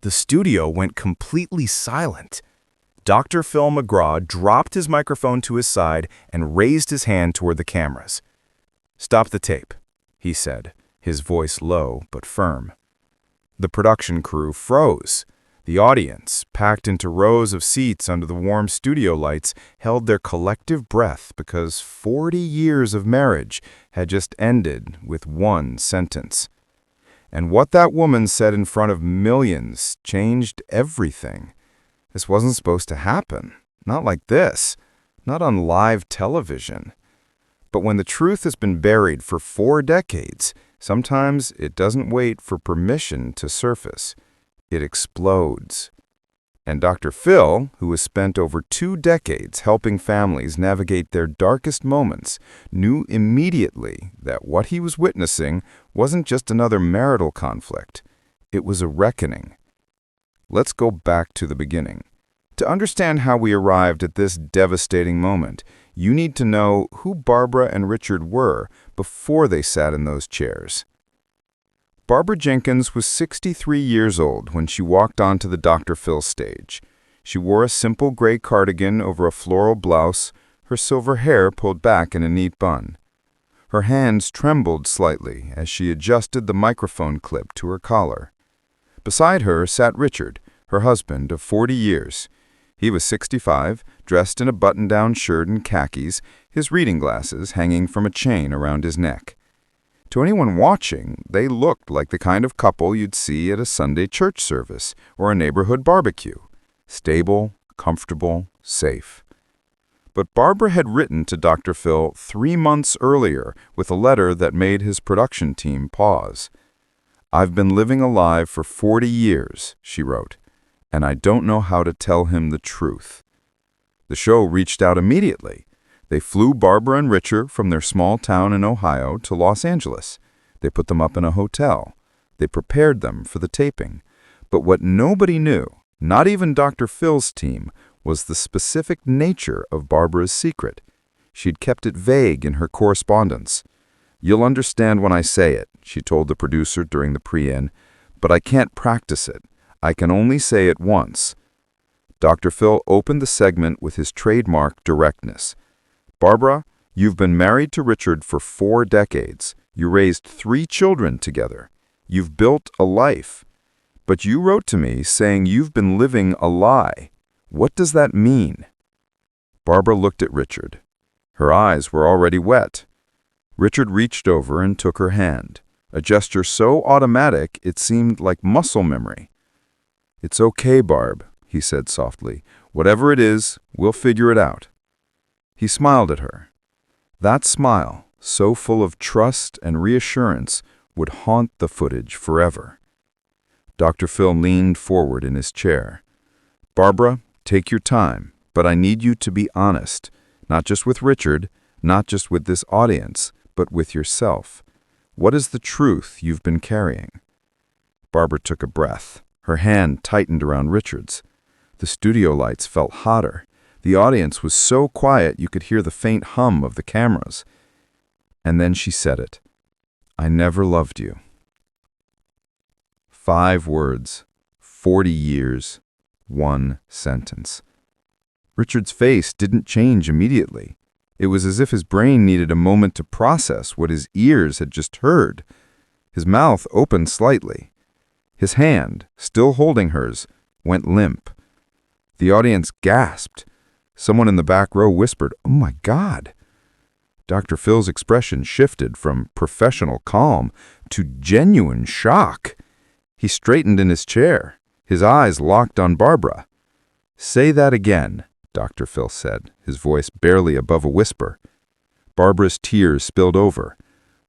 The studio went completely silent. Dr. Phil McGraw dropped his microphone to his side and raised his hand toward the cameras. "Stop the tape," he said, his voice low but firm. The production crew froze. The audience, packed into rows of seats under the warm studio lights, held their collective breath because 40 years of marriage had just ended with one sentence. And what that woman said in front of millions changed everything. This wasn't supposed to happen. Not like this. Not on live television. But when the truth has been buried for 4 decades, sometimes it doesn't wait for permission to surface. It explodes. And Dr. Phil, who has spent over 2 decades helping families navigate their darkest moments, knew immediately that what he was witnessing wasn't just another marital conflict. It was a reckoning. Let's go back to the beginning. To understand how we arrived at this devastating moment, you need to know who Barbara and Richard were before they sat in those chairs. Barbara Jenkins was 63 years old when she walked onto the Dr. Phil stage. She wore a simple gray cardigan over a floral blouse, her silver hair pulled back in a neat bun. Her hands trembled slightly as she adjusted the microphone clip to her collar. Beside her sat Richard, her husband of 40 years. He was 65, dressed in a button-down shirt and khakis, his reading glasses hanging from a chain around his neck. To anyone watching, they looked like the kind of couple you'd see at a Sunday church service or a neighborhood barbecue. Stable, comfortable, safe. But Barbara had written to Dr. Phil 3 months earlier with a letter that made his production team pause. "I've been living a lie for 40 years, she wrote, "and I don't know how to tell him the truth." The show reached out immediately. They flew Barbara and Richard from their small town in Ohio to Los Angeles. They put them up in a hotel. They prepared them for the taping. But what nobody knew, not even Dr. Phil's team, was the specific nature of Barbara's secret. She'd kept it vague in her correspondence. "You'll understand when I say it," she told the producer during the pre-in, "but I can't practice it. I can only say it once." Dr. Phil opened the segment with his trademark directness. "Barbara, you've been married to Richard for 4 decades. You raised 3 children together. You've built a life. But you wrote to me saying you've been living a lie. What does that mean?" Barbara looked at Richard. Her eyes were already wet. Richard reached over and took her hand, a gesture so automatic it seemed like muscle memory. "It's okay, Barb," he said softly. "Whatever it is, we'll figure it out." He smiled at her. That smile, so full of trust and reassurance, would haunt the footage forever. Dr. Phil leaned forward in his chair. "Barbara, take your time, but I need you to be honest, not just with Richard, not just with this audience, but with yourself. What is the truth you've been carrying?" Barbara took a breath. Her hand tightened around Richard's. The studio lights felt hotter. The audience was so quiet you could hear the faint hum of the cameras. And then she said it. "I never loved you." 5 words, 40 years, 1 sentence. Richard's face didn't change immediately. It was as if his brain needed a moment to process what his ears had just heard. His mouth opened slightly. His hand, still holding hers, went limp. The audience gasped. Someone in the back row whispered, "Oh my God." Dr. Phil's expression shifted from professional calm to genuine shock. He straightened in his chair, his eyes locked on Barbara. "Say that again," Dr. Phil said, his voice barely above a whisper. Barbara's tears spilled over.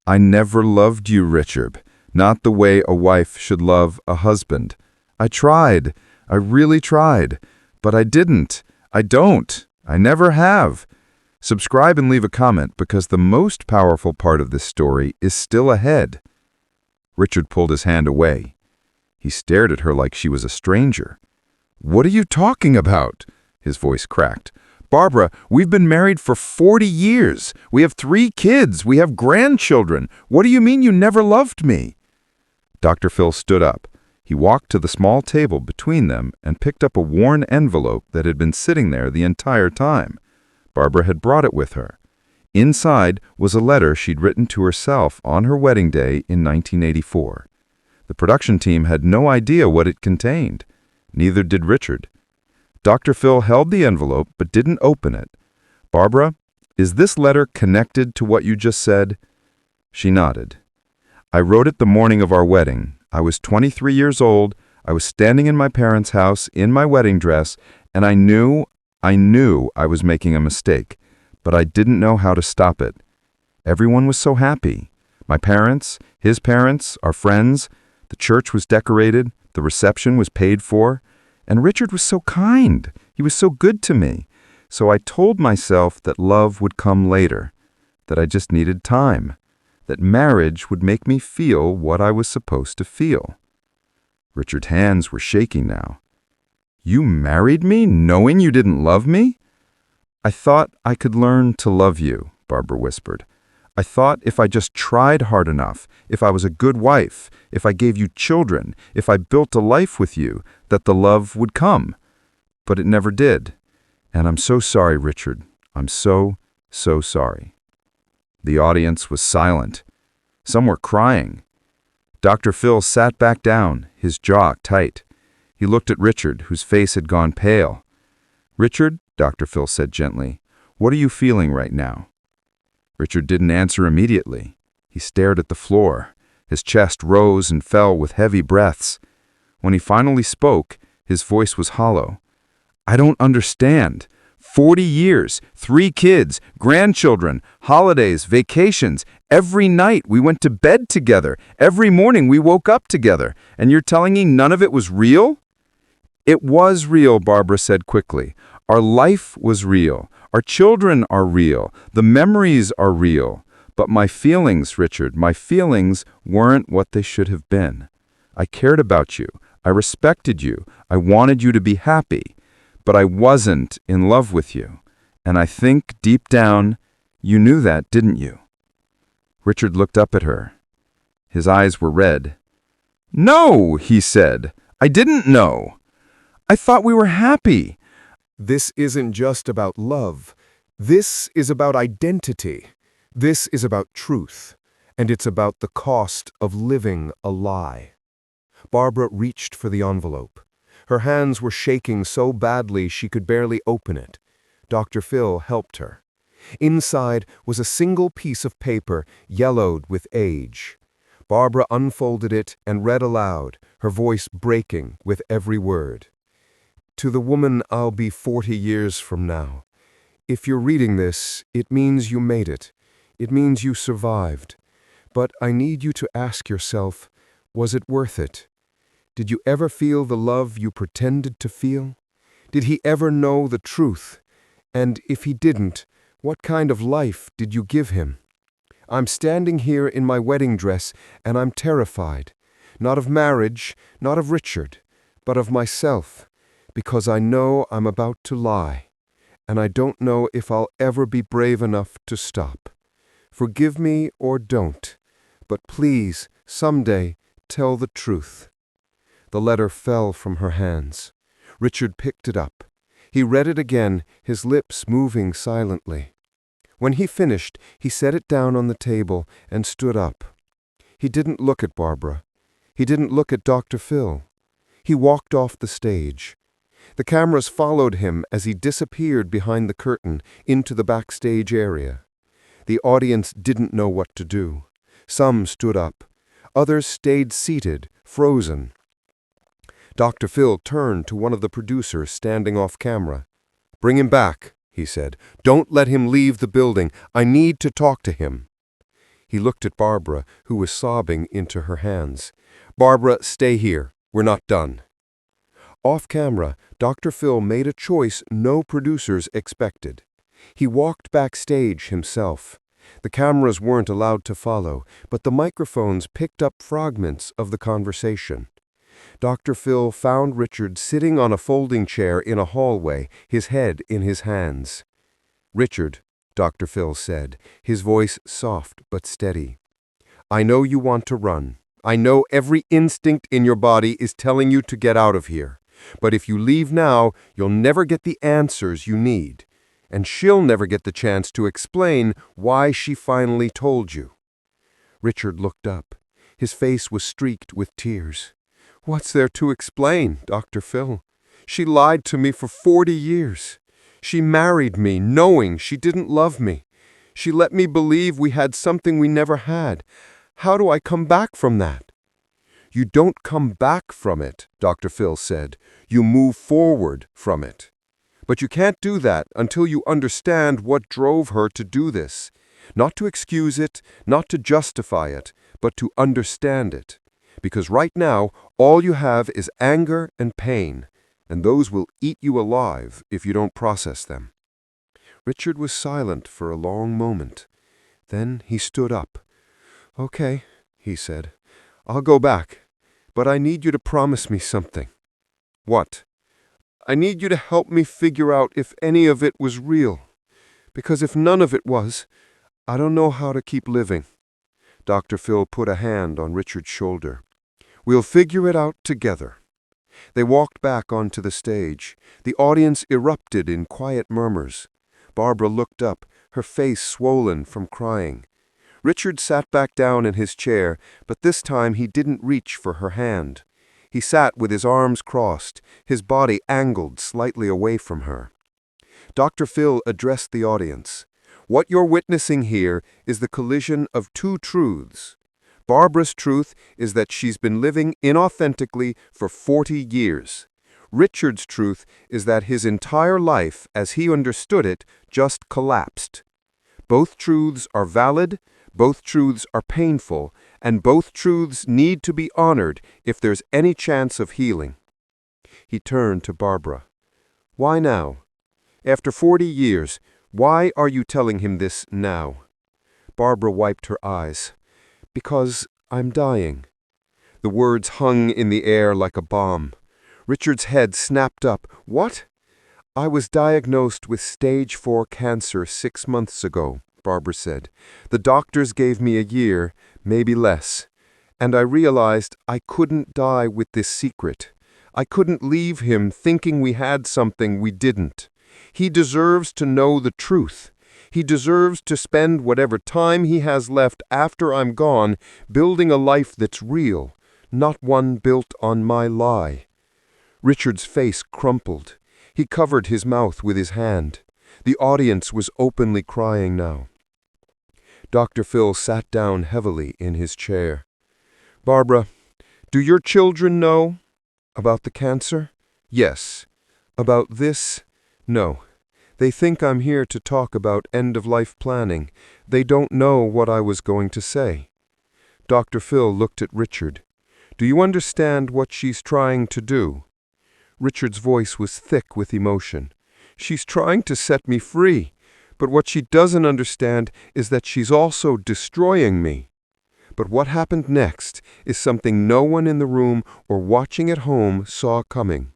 "I never loved you, Richard, not the way a wife should love a husband. I tried, I really tried, but I didn't. I don't. I never have." Subscribe and leave a comment because the most powerful part of this story is still ahead. Richard pulled his hand away. He stared at her like she was a stranger. "What are you talking about?" His voice cracked. "Barbara, we've been married for 40 years. We have 3 kids. We have grandchildren. What do you mean you never loved me?" Dr. Phil stood up. He He walked to the small table between them and picked up a worn envelope that had been sitting there the entire time. Barbara had brought it with her. Inside was a letter she'd written to herself on her wedding day in 1984. The production team had no idea what it contained. Neither did Richard. Dr. Phil held the envelope but didn't open it. "Barbara, is this letter connected to what you just said?" She nodded. "I wrote it the morning of our wedding. I was 23 years old. I was standing in my parents' house in my wedding dress, and I knew I was making a mistake, but I didn't know how to stop it. Everyone was so happy. My parents, his parents, our friends. The church was decorated. The reception was paid for. And Richard was so kind. He was so good to me. So I told myself that love would come later, that I just needed time, that marriage would make me feel what I was supposed to feel." Richard's hands were shaking now. "You married me knowing you didn't love me?" "I thought I could learn to love you," Barbara whispered. "I thought if I just tried hard enough, if I was a good wife, if I gave you children, if I built a life with you, that the love would come. But it never did. And I'm so sorry, Richard. I'm so sorry." The audience was silent. Some were crying. Dr. Phil sat back down, his jaw tight. He looked at Richard, whose face had gone pale. "Richard," Dr. Phil said gently, "what are you feeling right now?" Richard didn't answer immediately. He stared at the floor. His chest rose and fell with heavy breaths. When he finally spoke, his voice was hollow. "I don't understand. 40 years, 3 kids, grandchildren, holidays, vacations. Every night we went to bed together. Every morning we woke up together. And you're telling me none of it was real?" "It was real," Barbara said quickly. "Our life was real. Our children are real. The memories are real. But my feelings, Richard, my feelings weren't what they should have been. I cared about you. I respected you. I wanted you to be happy. But I wasn't in love with you. And I think, deep down, you knew that, didn't you?" Richard looked up at her. His eyes were red. "No," he said. "I didn't know. I thought we were happy." This isn't just about love. This is about identity. This is about truth. And it's about the cost of living a lie. Barbara reached for the envelope. Her hands were shaking so badly she could barely open it. Dr. Phil helped her. Inside was a single piece of paper, yellowed with age. Barbara unfolded it and read aloud, her voice breaking with every word. "To the woman I'll be 40 years from now. If you're reading this, it means you made it. It means you survived. But I need you to ask yourself, was it worth it? Did you ever feel the love you pretended to feel? Did he ever know the truth? And if he didn't, what kind of life did you give him? I'm standing here in my wedding dress, and I'm terrified. Not of marriage, not of Richard, but of myself, because I know I'm about to lie, and I don't know if I'll ever be brave enough to stop. Forgive me or don't, but please, someday, tell the truth." The letter fell from her hands. Richard picked it up. He read it again, his lips moving silently. When he finished, he set it down on the table and stood up. He didn't look at Barbara. He didn't look at Dr. Phil. He walked off the stage. The cameras followed him as he disappeared behind the curtain into the backstage area. The audience didn't know what to do. Some stood up. Others stayed seated, frozen. Dr. Phil turned to one of the producers standing off camera. "Bring him back," he said. "Don't let him leave the building. I need to talk to him." He looked at Barbara, who was sobbing into her hands. "Barbara, stay here. We're not done." Off camera, Dr. Phil made a choice no producers expected. He walked backstage himself. The cameras weren't allowed to follow, but the microphones picked up fragments of the conversation. Dr. Phil found Richard sitting on a folding chair in a hallway, his head in his hands. "Richard," Dr. Phil said, his voice soft but steady, "I know you want to run. I know every instinct in your body is telling you to get out of here. But if you leave now, you'll never get the answers you need. And she'll never get the chance to explain why she finally told you." Richard looked up. His face was streaked with tears. "What's there to explain, Dr. Phil? She lied to me for 40 years. She married me knowing she didn't love me. She let me believe we had something we never had. How do I come back from that?" "You don't come back from it," Dr. Phil said. "You move forward from it. But you can't do that until you understand what drove her to do this. Not to excuse it, not to justify it, but to understand it. Because right now, all you have is anger and pain, and those will eat you alive if you don't process them." Richard was silent for a long moment. Then he stood up. "Okay," he said. "I'll go back, but I need you to promise me something." "What?" "I need you to help me figure out if any of it was real. Because if none of it was, I don't know how to keep living." Dr. Phil put a hand on Richard's shoulder. "We'll figure it out together." They walked back onto the stage. The audience erupted in quiet murmurs. Barbara looked up, her face swollen from crying. Richard sat back down in his chair, but this time he didn't reach for her hand. He sat with his arms crossed, his body angled slightly away from her. Dr. Phil addressed the audience. "What you're witnessing here is the collision of two truths. Barbara's truth is that she's been living inauthentically for 40 years. Richard's truth is that his entire life, as he understood it, just collapsed. Both truths are valid, both truths are painful, and both truths need to be honored if there's any chance of healing." He turned to Barbara. "Why now? After 40 years, why are you telling him this now?" Barbara wiped her eyes. "Because I'm dying." The words hung in the air like a bomb. Richard's head snapped up. "What?" "I was diagnosed with stage 4 cancer 6 months ago," Barbara said. "The doctors gave me a year, maybe less. And I realized I couldn't die with this secret. I couldn't leave him thinking we had something we didn't. He deserves to know the truth. He deserves to spend whatever time he has left after I'm gone building a life that's real, not one built on my lie." Richard's face crumpled. He covered his mouth with his hand. The audience was openly crying now. Dr. Phil sat down heavily in his chair. "Barbara, do your children know about the cancer?" "Yes." "About this?" "No. They think I'm here to talk about end-of-life planning. They don't know what I was going to say." Dr. Phil looked at Richard. "Do you understand what she's trying to do?" Richard's voice was thick with emotion. "She's trying to set me free, but what she doesn't understand is that she's also destroying me." But what happened next is something no one in the room or watching at home saw coming.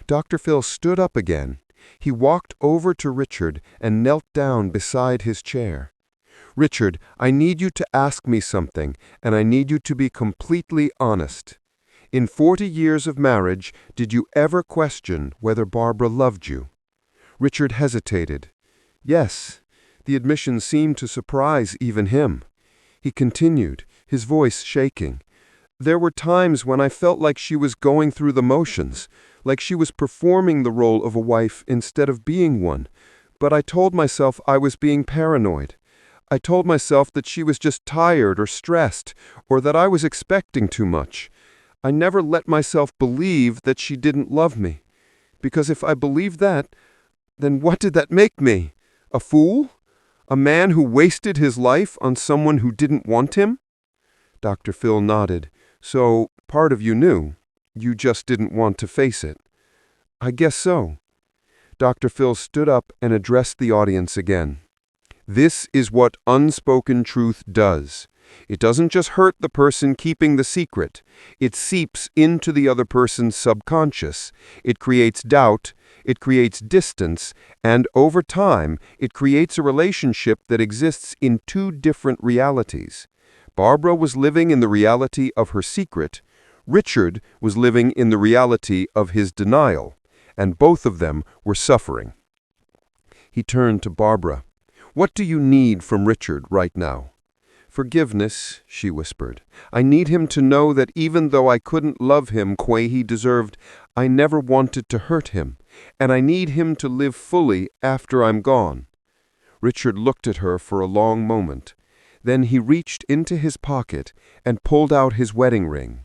Dr. Phil stood up again. He walked over to Richard and knelt down beside his chair. "Richard, I need you to ask me something, and I need you to be completely honest. In 40 years of marriage, did you ever question whether Barbara loved you?" Richard hesitated. "Yes." The admission seemed to surprise even him. He continued, his voice shaking. "There were times when I felt like she was going through the motions, like she was performing the role of a wife instead of being one. But I told myself I was being paranoid. I told myself that she was just tired or stressed, or that I was expecting too much. I never let myself believe that she didn't love me. Because if I believed that, then what did that make me? A fool? A man who wasted his life on someone who didn't want him?" Dr. Phil nodded. "So, part of you knew. You just didn't want to face it." "I guess so." Dr. Phil stood up and addressed the audience again. "This is what unspoken truth does. It doesn't just hurt the person keeping the secret. It seeps into the other person's subconscious. It creates doubt, it creates distance, and over time, it creates a relationship that exists in two different realities. Barbara was living in the reality of her secret. Richard was living in the reality of his denial, and both of them were suffering. He turned to Barbara. "What do you need from Richard right now?" "Forgiveness," she whispered. "I need him to know that even though I couldn't love him quay he deserved, I never wanted to hurt him, and I need him to live fully after I'm gone." Richard looked at her for a long moment. Then he reached into his pocket and pulled out his wedding ring.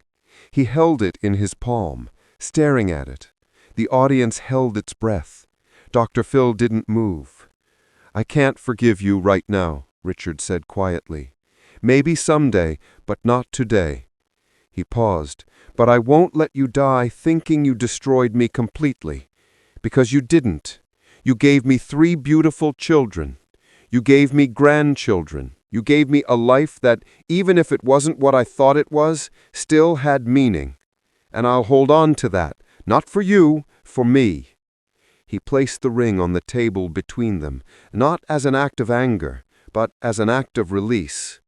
He held it in his palm, staring at it. The audience held its breath. Dr. Phil didn't move. "I can't forgive you right now," Richard said quietly. "Maybe someday, but not today." He paused. "But I won't let you die thinking you destroyed me completely. Because you didn't. You gave me 3 beautiful children. You gave me grandchildren. You gave me a life that, even if it wasn't what I thought it was, still had meaning. And I'll hold on to that, not for you, for me." He placed the ring on the table between them, not as an act of anger, but as an act of release.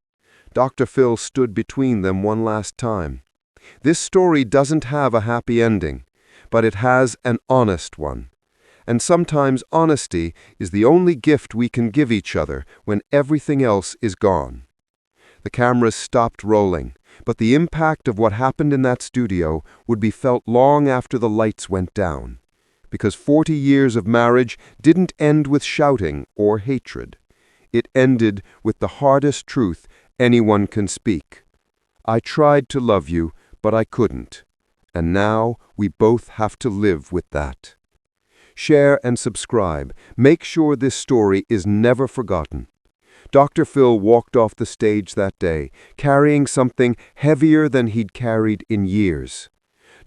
Dr. Phil stood between them one last time. This story doesn't have a happy ending, but it has an honest one. And sometimes honesty is the only gift we can give each other when everything else is gone. The cameras stopped rolling, but the impact of what happened in that studio would be felt long after the lights went down. Because 40 years of marriage didn't end with shouting or hatred. It ended with the hardest truth anyone can speak. "I tried to love you, but I couldn't. And now we both have to live with that." Share and subscribe. Make sure this story is never forgotten. Dr. Phil walked off the stage that day, carrying something heavier than he'd carried in years.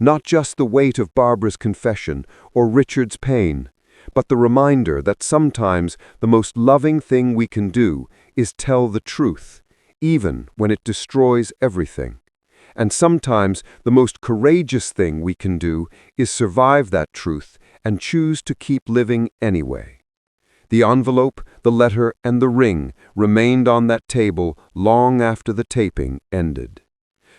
Not just the weight of Barbara's confession or Richard's pain, but the reminder that sometimes the most loving thing we can do is tell the truth, even when it destroys everything. And sometimes the most courageous thing we can do is survive that truth and choose to keep living anyway. The envelope, the letter, and the ring remained on that table long after the taping ended.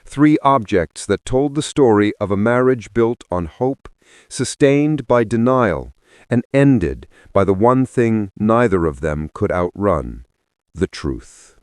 3 objects that told the story of a marriage built on hope, sustained by denial, and ended by the one thing neither of them could outrun: the truth.